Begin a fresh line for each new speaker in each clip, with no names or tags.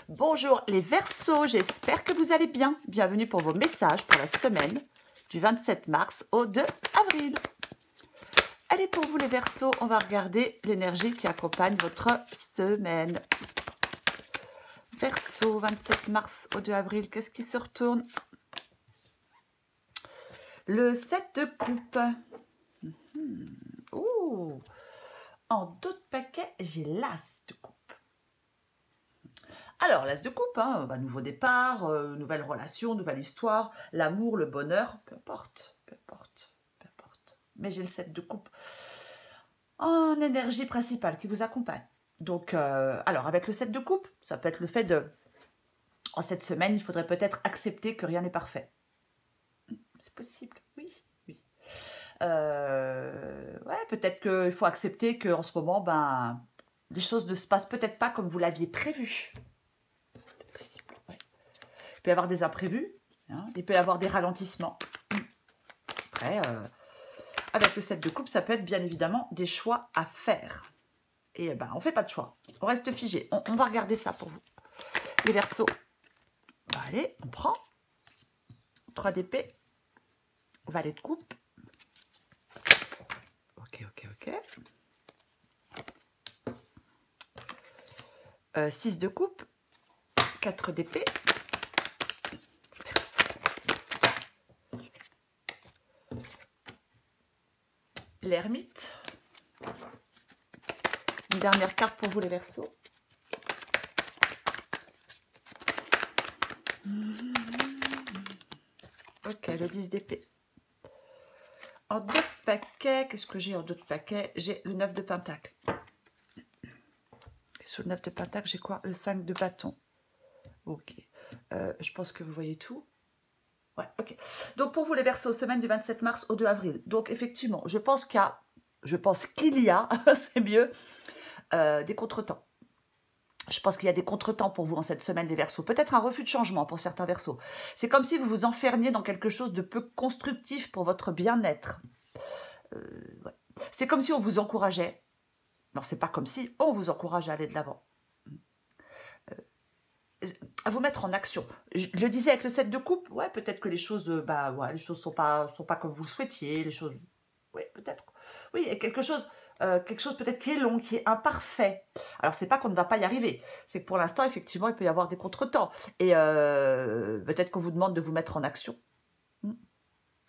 Bonjour les Verseaux, j'espère que vous allez bien. Bienvenue pour vos messages pour la semaine du 27 mars au 2 avril. Allez, pour vous les Verseaux, on va regarder l'énergie qui accompagne votre semaine. Verseau, 27 mars au 2 avril, qu'est-ce qui se retourne? Le 7 de coupe. Ouh. En dos de paquet, j'ai l'as de coupe. Alors, l'as de coupe, hein, nouveau départ, nouvelle relation, nouvelle histoire, l'amour, le bonheur, peu importe, peu importe, peu importe. Mais j'ai le 7 de coupe en énergie principale qui vous accompagne. Donc, alors, avec le 7 de coupe, ça peut être le fait de... En cette semaine, il faudrait peut-être accepter que rien n'est parfait. C'est possible, oui, oui. Ouais, peut-être qu'il faut accepter qu'en ce moment, les choses ne se passent peut-être pas comme vous l'aviez prévu. C'est possible, ouais. Il peut y avoir des imprévus, hein, il peut y avoir des ralentissements. Après, avec le 7 de coupe, ça peut être bien évidemment des choix à faire. Et on ne fait pas de choix, on reste figé. On va regarder ça pour vous. Les Verseaux, allez, on prend 3 d'épée, valet de coupe. Ok, ok, ok. 6 de coupe, 4 d'épée. L'ermite. Une dernière carte pour vous les Verseaux. Ok, le 10 d'épée. En deux de paquet, qu'est-ce que j'ai en deux de paquet? J'ai le 9 de pentacle. Et sous le 9 de pentacle, j'ai quoi? Le 5 de bâton. Ok. Je pense que vous voyez tout. Ouais, ok. Donc pour vous les Verseaux, semaine du 27 mars au 2 avril. Donc effectivement, je pense qu'il y a, c'est mieux, des contretemps. Je pense qu'il y a des contretemps pour vous en cette semaine, les Verseaux. Peut-être un refus de changement pour certains Verseaux. C'est comme si vous vous enfermiez dans quelque chose de peu constructif pour votre bien-être. Ouais. C'est comme si on vous encourageait. Non, c'est pas comme si on vous encourage à aller de l'avant. À vous mettre en action. Je le disais avec le 7 de coupe, ouais, peut-être que les choses, les choses sont pas comme vous le souhaitiez, les choses, oui, peut-être. Oui, il y a quelque chose peut-être qui est long, qui est imparfait. Alors, c'est pas qu'on ne va pas y arriver, c'est que pour l'instant, effectivement, il peut y avoir des contretemps. Et peut-être qu'on vous demande de vous mettre en action.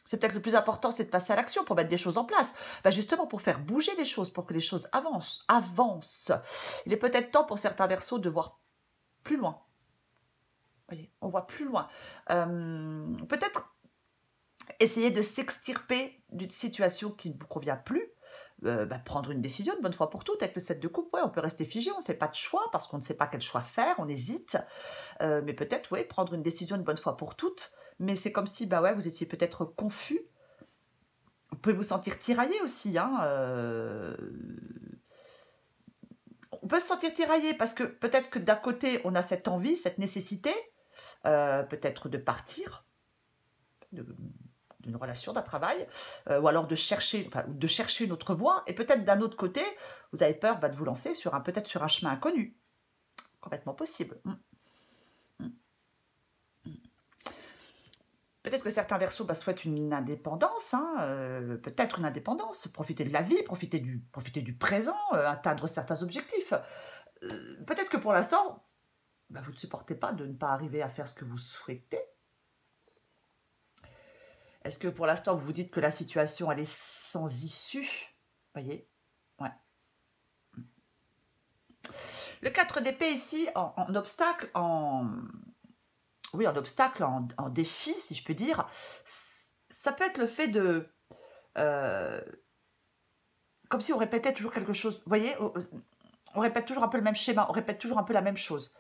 C'est peut-être le plus important, c'est de passer à l'action pour mettre des choses en place. Justement, pour faire bouger les choses, pour que les choses avancent. Il est peut-être temps pour certains Verseaux de voir plus loin. Voyez, on voit plus loin. Peut-être essayer de s'extirper d'une situation qui ne vous convient plus. Prendre une décision une bonne fois pour toutes avec le 7 de coupe. Ouais, on peut rester figé, on ne fait pas de choix parce qu'on ne sait pas quel choix faire, on hésite. Mais peut-être, oui, prendre une décision une bonne fois pour toutes. Mais c'est comme si, vous étiez peut-être confus. Vous pouvez vous sentir tiraillé aussi. On peut se sentir tiraillé parce que peut-être que d'un côté, on a cette envie, cette nécessité, peut-être de partir d'une relation, d'un travail, ou alors de chercher une autre voie. Et peut-être d'un autre côté, vous avez peur de vous lancer peut-être sur un chemin inconnu. Complètement possible. Peut-être que certains Verseaux souhaitent une indépendance, peut-être une indépendance, profiter de la vie, profiter du présent, atteindre certains objectifs. Peut-être que pour l'instant, vous ne supportez pas de ne pas arriver à faire ce que vous souhaitez. Est-ce que pour l'instant, vous vous dites que la situation, elle est sans issue? Voyez? Ouais. Le 4 d'épée ici, en obstacle, en défi, si je peux dire, ça peut être le fait de... comme si on répétait toujours quelque chose. Vous voyez? On répète toujours un peu le même schéma, on répète toujours un peu la même chose.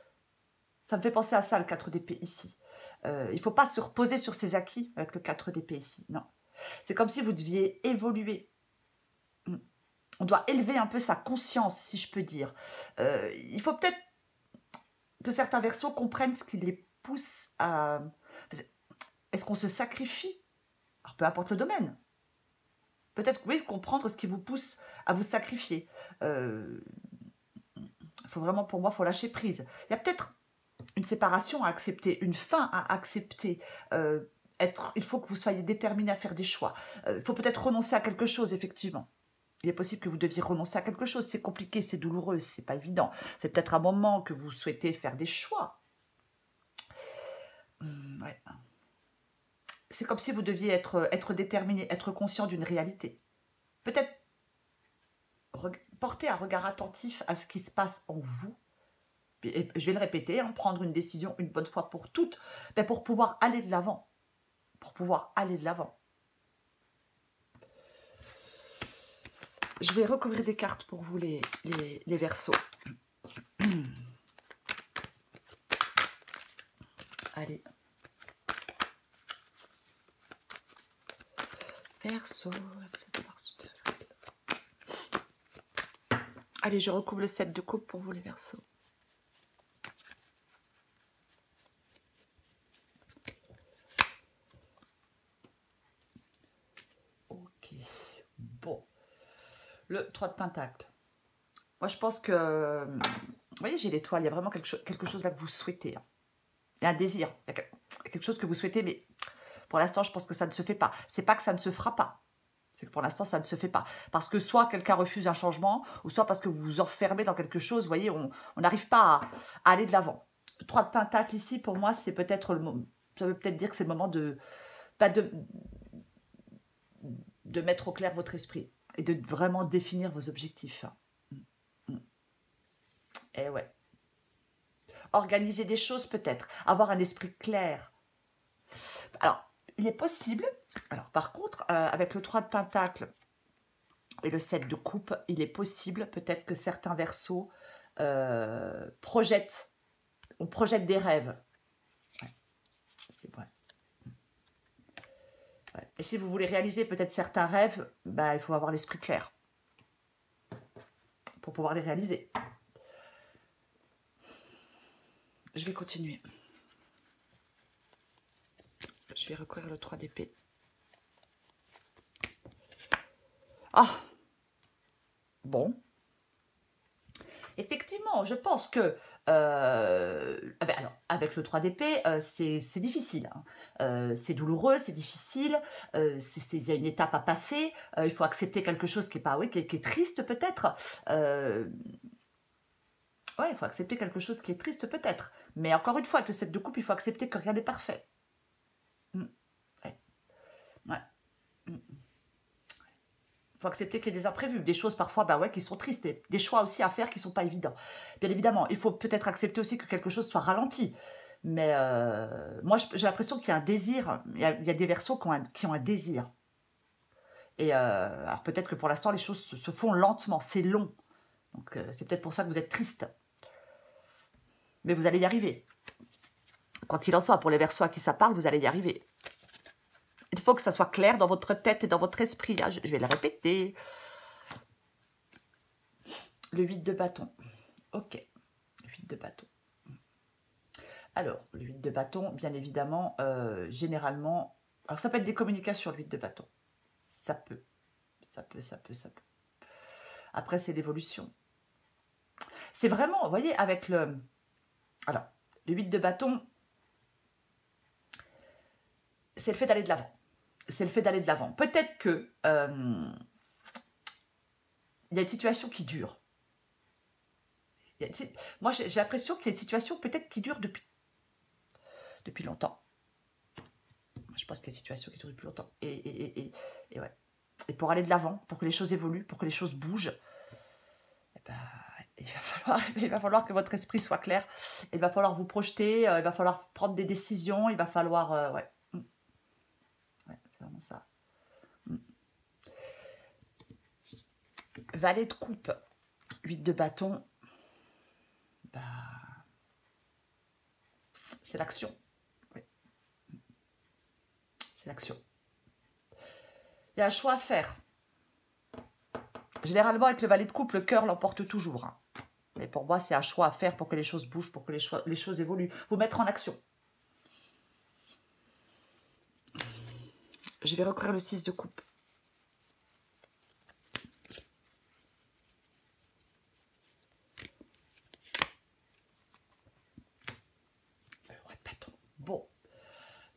Ça me fait penser à ça, le 4 d'épée ici. Il ne faut pas se reposer sur ses acquis avec le 4 d'épée ici, non. C'est comme si vous deviez évoluer. On doit élever un peu sa conscience, si je peux dire. Il faut peut-être que certains Verseaux comprennent ce qui les pousse à... Est-ce qu'on se sacrifie? Alors, peu importe le domaine. Peut-être, oui, comprendre ce qui vous pousse à vous sacrifier. Faut vraiment, pour moi, il faut lâcher prise. Il y a peut-être une séparation à accepter, une fin à accepter. Il faut que vous soyez déterminé à faire des choix. Il faut peut-être renoncer à quelque chose, effectivement. Il est possible que vous deviez renoncer à quelque chose. C'est compliqué, c'est douloureux, c'est pas évident. C'est peut-être un moment que vous souhaitez faire des choix. Ouais. C'est comme si vous deviez être déterminé, être conscient d'une réalité. Peut-être porter un regard attentif à ce qui se passe en vous. Et je vais le répéter, hein, prendre une décision une bonne fois pour toutes, mais pour pouvoir aller de l'avant. Pour pouvoir aller de l'avant. Je vais recouvrir des cartes pour vous, les Verseaux. Allez. Verseau. Allez, je recouvre le 7 de coupe pour vous, les Verseaux. Ok. Bon. Le 3 de Pentacle. Moi, je pense que... Vous voyez, j'ai l'étoile. Il y a vraiment quelque chose là que vous souhaitez. Hein. Il y a un désir. Il y a quelque chose que vous souhaitez, mais pour l'instant, je pense que ça ne se fait pas. C'est pas que ça ne se fera pas. C'est que pour l'instant, ça ne se fait pas. Parce que soit quelqu'un refuse un changement, ou soit parce que vous vous enfermez dans quelque chose. Vous voyez, on n'arrive pas à aller de l'avant. 3 de Pentacle ici, pour moi, c'est peut-être le moment. Ça veut peut-être dire que c'est le moment de mettre au clair votre esprit et de vraiment définir vos objectifs. Et ouais. Organiser des choses peut-être, avoir un esprit clair. Alors, il est possible, alors par contre, avec le 3 de Pentacle et le 7 de coupe, il est possible peut-être que certains Verseaux projette des rêves. Ouais, c'est vrai. Ouais. Et si vous voulez réaliser peut-être certains rêves, bah, il faut avoir l'esprit clair pour pouvoir les réaliser. Je vais continuer. Je vais recouvrir le 3 d'épée. Ah, bon. Effectivement, je pense que alors, avec le 3 d'épée, c'est difficile. Hein. C'est douloureux, c'est difficile. Il y a une étape à passer. Il faut accepter quelque chose qui est, pas, oui, qui est triste peut-être. Ouais, il faut accepter quelque chose qui est triste peut-être. Mais encore une fois, avec le 7 de coupe, il faut accepter que rien n'est parfait. Ouais. Ouais. Il faut accepter qu'il y ait des imprévus, des choses parfois bah ouais, qui sont tristes, et des choix aussi à faire qui ne sont pas évidents. Bien évidemment, il faut peut-être accepter aussi que quelque chose soit ralenti. Mais moi, j'ai l'impression qu'il y a un désir, il y a des Verseaux qui ont un désir. Et alors peut-être que pour l'instant, les choses se font lentement, c'est long. Donc c'est peut-être pour ça que vous êtes triste. Mais vous allez y arriver. Quoi qu'il en soit, pour les Verseaux à qui ça parle, vous allez y arriver. Il faut que ça soit clair dans votre tête et dans votre esprit. Hein. Je vais le répéter. Le 8 de bâton. Ok. 8 de bâton. Alors, le 8 de bâton, bien évidemment, généralement... Alors, ça peut être des communications, le 8 de bâton. Ça peut. Ça peut. Après, c'est l'évolution. C'est vraiment, vous voyez, avec le... Alors, le 8 de bâton, c'est le fait d'aller de l'avant. C'est le fait d'aller de l'avant. Peut-être que il y a une situation qui dure. Moi, j'ai l'impression qu'il y a une situation peut-être qui dure depuis longtemps. Je pense qu'il y a une situation qui dure depuis longtemps. Et ouais. Et pour aller de l'avant, pour que les choses évoluent, pour que les choses bougent, eh ben, il va falloir que votre esprit soit clair. Il va falloir vous projeter, il va falloir prendre des décisions, il va falloir... ouais. Ouais, c'est vraiment ça. Valet de coupe, 8 de bâton, bah, c'est l'action. Oui. C'est l'action. Il y a un choix à faire. Généralement, avec le valet de coupe, le cœur l'emporte toujours. Hein. Mais pour moi, c'est un choix à faire pour que les choses bougent, pour que les choses évoluent. Vous mettre en action. Je vais recouvrir le 6 de coupe.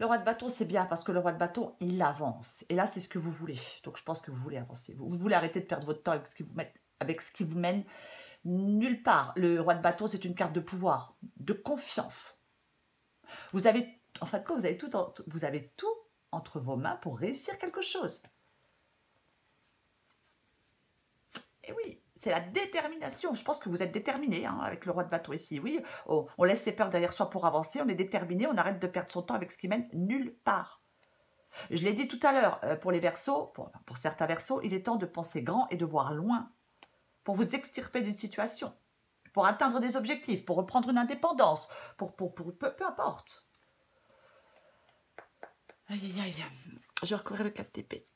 Le roi de bâton, c'est bien parce que le roi de bâton, il avance. Et là, c'est ce que vous voulez. Donc, je pense que vous voulez avancer. Vous voulez arrêter de perdre votre temps avec ce qui vous mène nulle part. Le roi de bâton, c'est une carte de pouvoir, de confiance. Vous avez, en fin de compte, vous avez tout entre vos mains pour réussir quelque chose. Et oui, c'est la détermination. Je pense que vous êtes déterminé hein, avec le roi de bâton ici. Oui, on laisse ses peurs derrière soi pour avancer. On est déterminé. On arrête de perdre son temps avec ce qui mène nulle part. Je l'ai dit tout à l'heure, pour les Verseaux, pour certains Verseaux, il est temps de penser grand et de voir loin pour vous extirper d'une situation, pour atteindre des objectifs, pour reprendre une indépendance, peu importe. Aïe, aïe, aïe. Je vais recouvrir le 4 d'épée.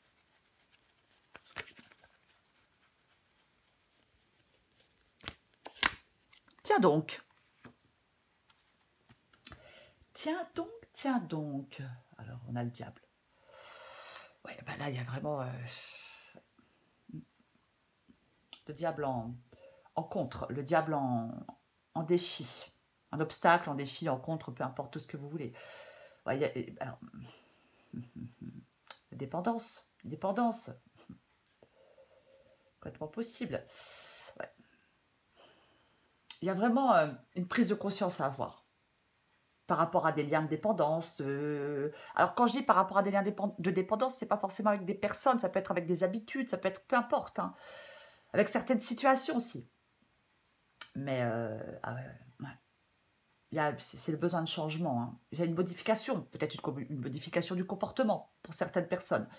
Tiens donc. Tiens donc, tiens donc. Alors, on a le diable. Ouais, ben là, il y a vraiment le diable en contre, le diable en défi, en obstacle, en défi, en contre, peu importe tout ce que vous voulez. Ouais, alors, dépendance, complètement possible. Ouais. Il y a vraiment une prise de conscience à avoir par rapport à des liens de dépendance. Alors quand je dis par rapport à des liens de dépendance, c'est pas forcément avec des personnes, ça peut être avec des habitudes, ça peut être peu importe, hein, avec certaines situations aussi. Mais ah ouais. C'est le besoin de changement. Hein. Il y a une modification, peut-être une modification du comportement pour certaines personnes.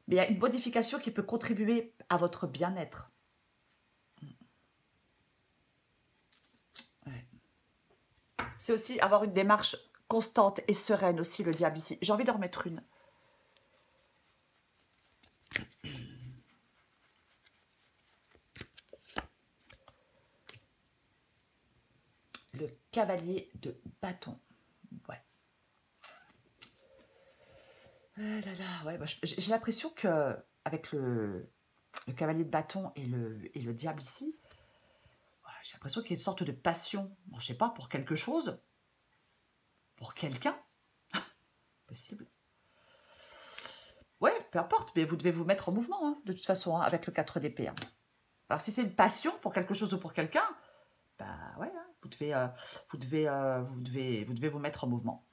Mais il y a une modification qui peut contribuer à votre bien-être. Ouais. C'est aussi avoir une démarche constante et sereine aussi, le diable ici. J'ai envie d'en remettre une. Le cavalier de bâton. Ouais. Là là, ouais, j'ai l'impression que avec le cavalier de bâton et le diable ici, voilà, j'ai l'impression qu'il y a une sorte de passion, bon, je sais pas, pour quelque chose, pour quelqu'un, possible. Ouais, peu importe, mais vous devez vous mettre en mouvement, hein, de toute façon, hein, avec le 4 d'épée. Hein. Alors si c'est une passion pour quelque chose ou pour quelqu'un, bah ouais, hein, vous devez vous mettre en mouvement.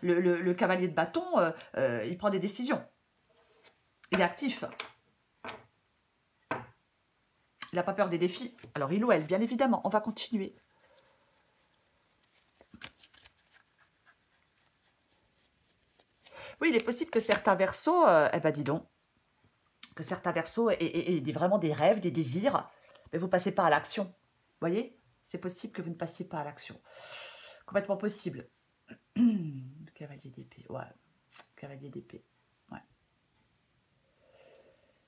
Le cavalier de bâton, il prend des décisions. Il est actif. Il n'a pas peur des défis. Alors, il ou elle, bien évidemment. On va continuer. Oui, il est possible que certains Verseaux, eh ben dis donc, que certains Verseaux aient vraiment des rêves, des désirs, mais vous ne passez pas à l'action. Vous voyez? C'est possible que vous ne passiez pas à l'action. Complètement possible. Le cavalier d'épée, ouais. Cavalier d'épée, ouais.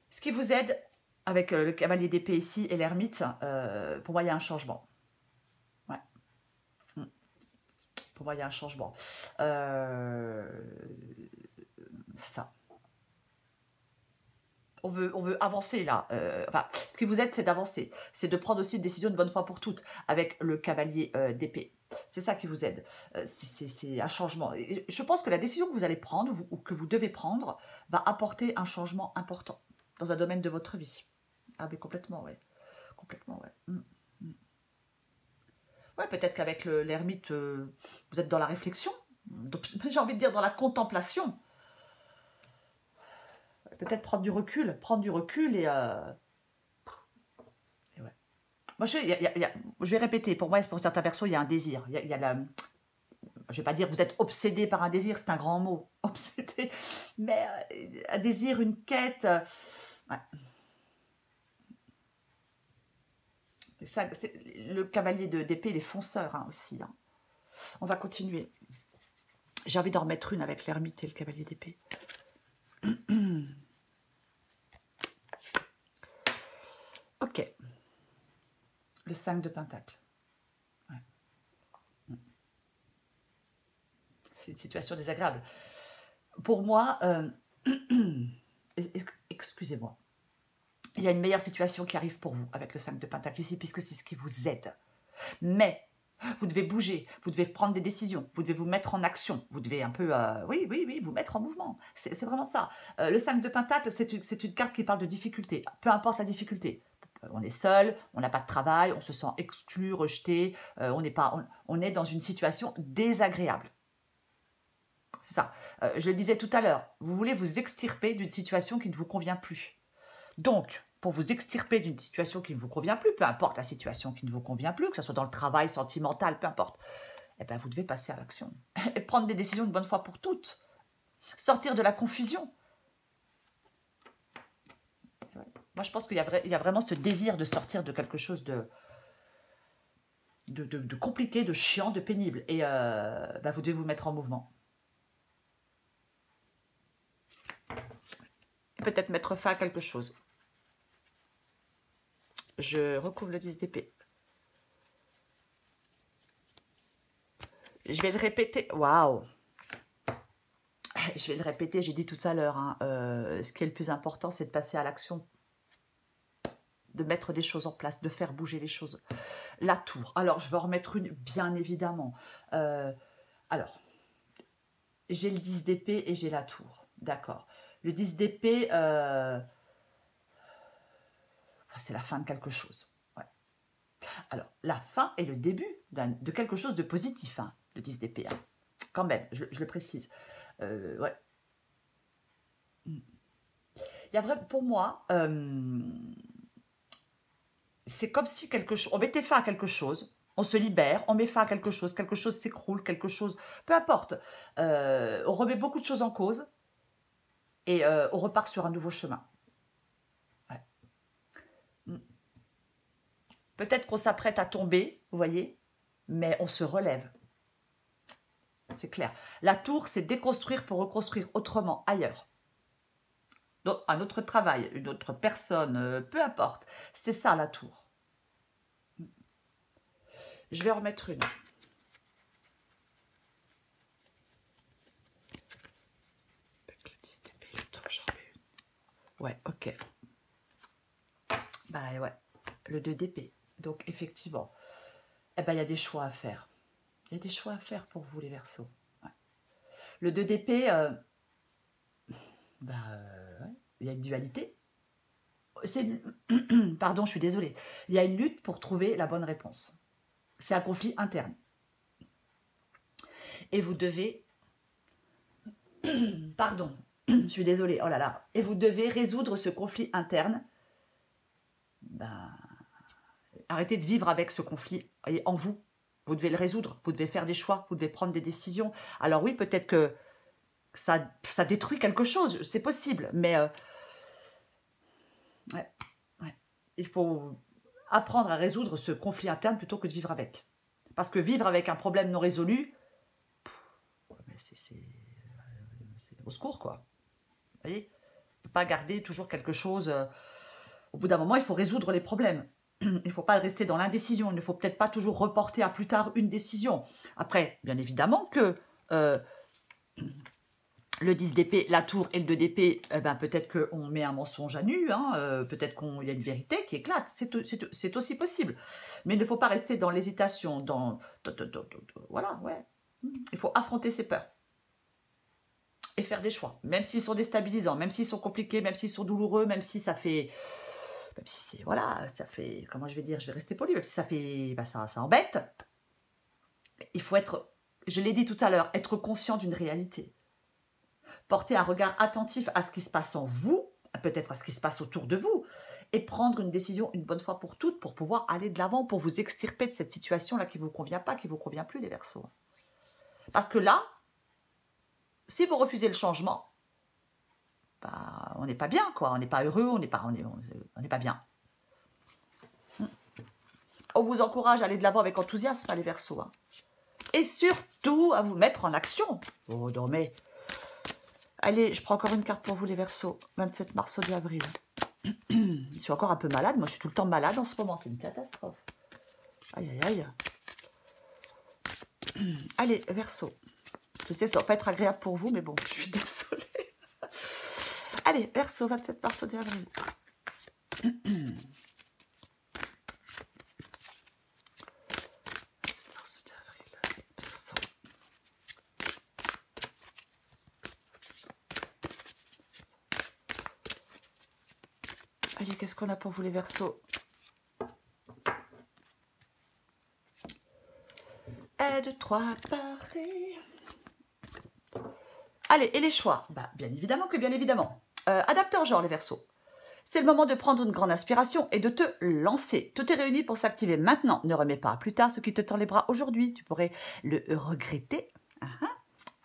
Ce qui vous aide, avec le cavalier d'épée ici et l'ermite, pour moi, il y a un changement. Ouais. Pour moi, il y a un changement. Ça. On veut avancer là. Enfin, ce qui vous aide, c'est d'avancer. C'est de prendre aussi une décision une bonne fois pour toutes avec le cavalier d'épée. C'est ça qui vous aide. C'est un changement. Et je pense que la décision que vous allez prendre ou que vous devez prendre va apporter un changement important dans un domaine de votre vie. Ah mais complètement, ouais. Complètement, ouais. Ouais, peut-être qu'avec l'ermite, vous êtes dans la réflexion. J'ai envie de dire dans la contemplation. Peut-être prendre du recul et ouais. Moi, je vais répéter, pour moi, pour certains persos, il y a un désir. Je ne vais pas dire vous êtes obsédé par un désir, c'est un grand mot, obsédé, mais un désir, une quête. Ouais. Ça, le cavalier d'épée, il est fonceur hein, aussi. Hein. On va continuer. J'ai envie d'en remettre une avec l'ermite et le cavalier d'épée. Ok. Le 5 de pentacle. Ouais. C'est une situation désagréable. Pour moi, excusez-moi, il y a une meilleure situation qui arrive pour vous avec le 5 de pentacle ici, puisque c'est ce qui vous aide. Mais Vous devez bouger, vous devez prendre des décisions, vous devez vous mettre en action, vous devez un peu, oui, vous mettre en mouvement. C'est vraiment ça. Le 5 de Pentacle, c'est une carte qui parle de difficulté, peu importe la difficulté. On est seul, on n'a pas de travail, on se sent exclu, rejeté, on est dans une situation désagréable. C'est ça. Je le disais tout à l'heure, vous voulez vous extirper d'une situation qui ne vous convient plus. Donc, pour vous extirper d'une situation qui ne vous convient plus, peu importe la situation qui ne vous convient plus, que ce soit dans le travail, sentimental, peu importe, eh ben, vous devez passer à l'action et prendre des décisions une bonne fois pour toutes. Sortir de la confusion. Moi, je pense qu'il y a vraiment ce désir de sortir de quelque chose de compliqué, de chiant, de pénible. Et ben, vous devez vous mettre en mouvement. Peut-être mettre fin à quelque chose. Je recouvre le 10 d'épée. Je vais le répéter. Waouh! Je vais le répéter, j'ai dit tout à l'heure. Hein, ce qui est le plus important, c'est de passer à l'action. De mettre des choses en place, de faire bouger les choses. La tour. Alors, je vais en remettre une, bien évidemment. Alors, j'ai le 10 d'épée et j'ai la tour. D'accord. Le 10 d'épée, c'est la fin de quelque chose. Ouais. Alors, la fin est le début de quelque chose de positif, hein, le 10 d'épée. Hein. Quand même, je le précise. Ouais. Il y a vraiment, pour moi, c'est comme si on mettait fin à quelque chose, on se libère, on met fin à quelque chose s'écroule, quelque chose, peu importe. On remet beaucoup de choses en cause et on repart sur un nouveau chemin. Ouais. Peut-être qu'on s'apprête à tomber, vous voyez, mais on se relève. C'est clair. La tour, c'est déconstruire pour reconstruire autrement, ailleurs. Donc, un autre travail, une autre personne, peu importe. C'est ça, la tour. Je vais en remettre une. Ouais, ok. Bah ouais, le 2 d'épée. Donc, effectivement, eh ben, il y a des choix à faire. Il y a des choix à faire pour vous, les Verseaux. Ouais. Le 2 d'épée, ouais, il y a une dualité. Pardon, je suis désolée. Il y a une lutte pour trouver la bonne réponse. C'est un conflit interne. Et vous devez... Pardon, je suis désolée, oh là là. Et vous devez résoudre ce conflit interne. Ben, arrêtez de vivre avec ce conflit en vous. Vous devez le résoudre, vous devez faire des choix, vous devez prendre des décisions. Alors oui, peut-être que ça détruit quelque chose, c'est possible, mais ouais. Il faut apprendre à résoudre ce conflit interne plutôt que de vivre avec. Parce que vivre avec un problème non résolu, c'est au secours, quoi. Vous voyez, on ne peut pas garder toujours quelque chose. Au bout d'un moment, il faut résoudre les problèmes. Il ne faut pas rester dans l'indécision. Il ne faut peut-être pas toujours reporter à plus tard une décision. Après, bien évidemment que le 10 d'épée, la tour et le 2 d'épée, ben, peut-être qu'on met un mensonge à nu, hein, peut-être qu'il y a une vérité qui éclate, c'est aussi possible. Mais il ne faut pas rester dans l'hésitation, voilà, ouais. Il faut affronter ses peurs et faire des choix, même s'ils sont déstabilisants, même s'ils sont compliqués, même s'ils sont douloureux, même si ça fait... Même si c'est, voilà, ça fait, comment je vais dire, je vais rester poli, même si ça fait, ben, ça embête. Il faut être, je l'ai dit tout à l'heure, être conscient d'une réalité. Porter un regard attentif à ce qui se passe en vous, peut-être à ce qui se passe autour de vous, et prendre une décision une bonne fois pour toutes pour pouvoir aller de l'avant, pour vous extirper de cette situation-là qui ne vous convient pas, qui ne vous convient plus, les Verseaux. Parce que là, si vous refusez le changement, bah, on n'est pas bien, quoi. On n'est pas heureux, on n'est pas bien. On vous encourage à aller de l'avant avec enthousiasme, les Verseaux. Hein. Et surtout, à vous mettre en action. Oh, non, mais... Allez, je prends encore une carte pour vous, les Verseaux. 27 mars au 2 avril. Je suis encore un peu malade. Moi, je suis tout le temps malade en ce moment. C'est une catastrophe. Aïe, aïe, aïe. Allez, Verseaux. Je sais, ça ne va pas être agréable pour vous, mais bon, je suis désolée. Allez, Verseaux, 27 mars au 2 avril. allez, qu'est-ce qu'on a pour vous les Verseaux? 1, 2, 3, partez. Allez, et les choix? Bah, bien évidemment que bien évidemment. Adapté en genre, les Verseaux. C'est le moment de prendre une grande inspiration et de te lancer. Tout est réuni pour s'activer maintenant. Ne remets pas à plus tard ce qui te tend les bras aujourd'hui. Tu pourrais le regretter.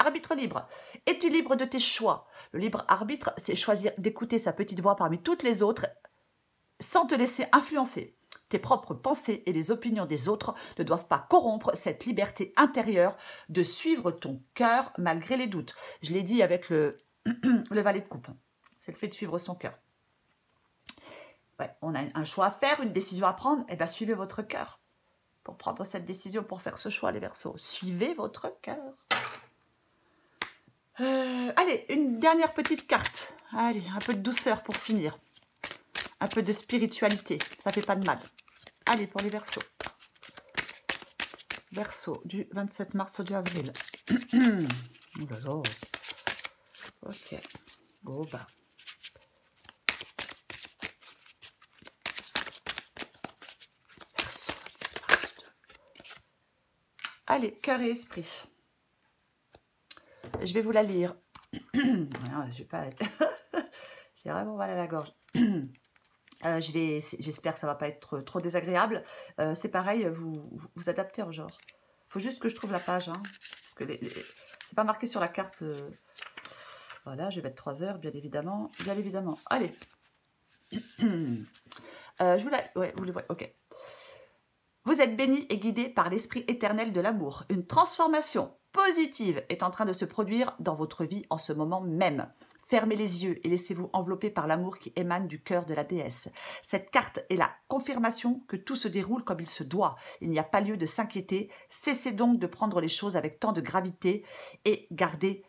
Arbitre libre. Es-tu libre de tes choix? Le libre arbitre, c'est choisir d'écouter sa petite voix parmi toutes les autres sans te laisser influencer. Tes propres pensées et les opinions des autres ne doivent pas corrompre cette liberté intérieure de suivre ton cœur malgré les doutes. Je l'ai dit avec le valet de coupe. C'est le fait de suivre son cœur. Ouais, on a un choix à faire, une décision à prendre. Eh bien, suivez votre cœur pour prendre cette décision, pour faire ce choix, les Verseaux. Suivez votre cœur. Allez, une dernière petite carte. Allez, un peu de douceur pour finir. Un peu de spiritualité, ça fait pas de mal. Allez, pour les Verseaux. Verseau, du 27 mars au 2 avril. Oh là là. Ok. Bon, bah. Verseau, 27 mars. Allez, cœur et esprit. Je vais vous la lire. Non, je vais pas être... J'ai vraiment mal à la gorge. J'espère que ça ne va pas être trop désagréable. C'est pareil, vous adaptez en genre. Il faut juste que je trouve la page. Hein, parce que c'est pas marqué sur la carte. Voilà, je vais mettre 3 heures, bien évidemment. Bien évidemment. Allez. Je vous la... Ouais, vous le voyez. Ok. Vous êtes béni et guidé par l'esprit éternel de l'amour. Une transformation positive est en train de se produire dans votre vie en ce moment même. Fermez les yeux et laissez-vous envelopper par l'amour qui émane du cœur de la déesse. Cette carte est la confirmation que tout se déroule comme il se doit. Il n'y a pas lieu de s'inquiéter. Cessez donc de prendre les choses avec tant de gravité et gardez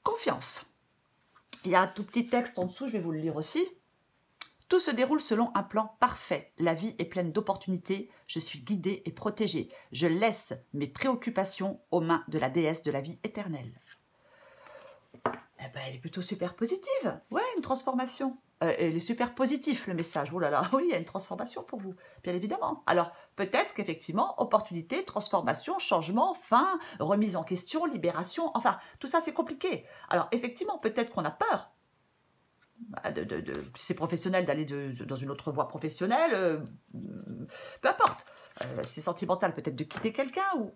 confiance. Il y a un tout petit texte en dessous, je vais vous le lire aussi. Tout se déroule selon un plan parfait. La vie est pleine d'opportunités. Je suis guidée et protégée. Je laisse mes préoccupations aux mains de la déesse de la vie éternelle. Eh ben, elle est plutôt super positive. Ouais, une transformation. Elle est super positive, le message. Oh là là, oui, il y a une transformation pour vous, bien évidemment. Alors, peut-être qu'effectivement, opportunité, transformation, changement, fin, remise en question, libération, enfin, tout ça, c'est compliqué. Alors, effectivement, peut-être qu'on a peur. Si c'est professionnel, d'aller dans une autre voie professionnelle, peu importe. C'est sentimental, peut-être de quitter quelqu'un ou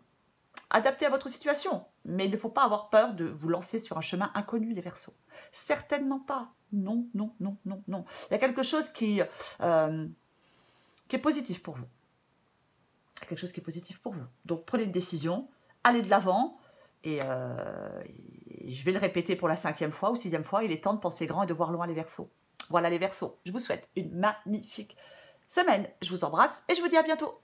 adapté à votre situation. Mais il ne faut pas avoir peur de vous lancer sur un chemin inconnu, les Verseaux. Certainement pas. Non, non, non, non, non. Il y a quelque chose qui est positif pour vous. Quelque chose qui est positif pour vous. Donc, prenez une décision, allez de l'avant. Et je vais le répéter pour la 5e fois ou 6e fois. Il est temps de penser grand et de voir loin, les Verseaux. Voilà, les Verseaux. Je vous souhaite une magnifique semaine. Je vous embrasse et je vous dis à bientôt.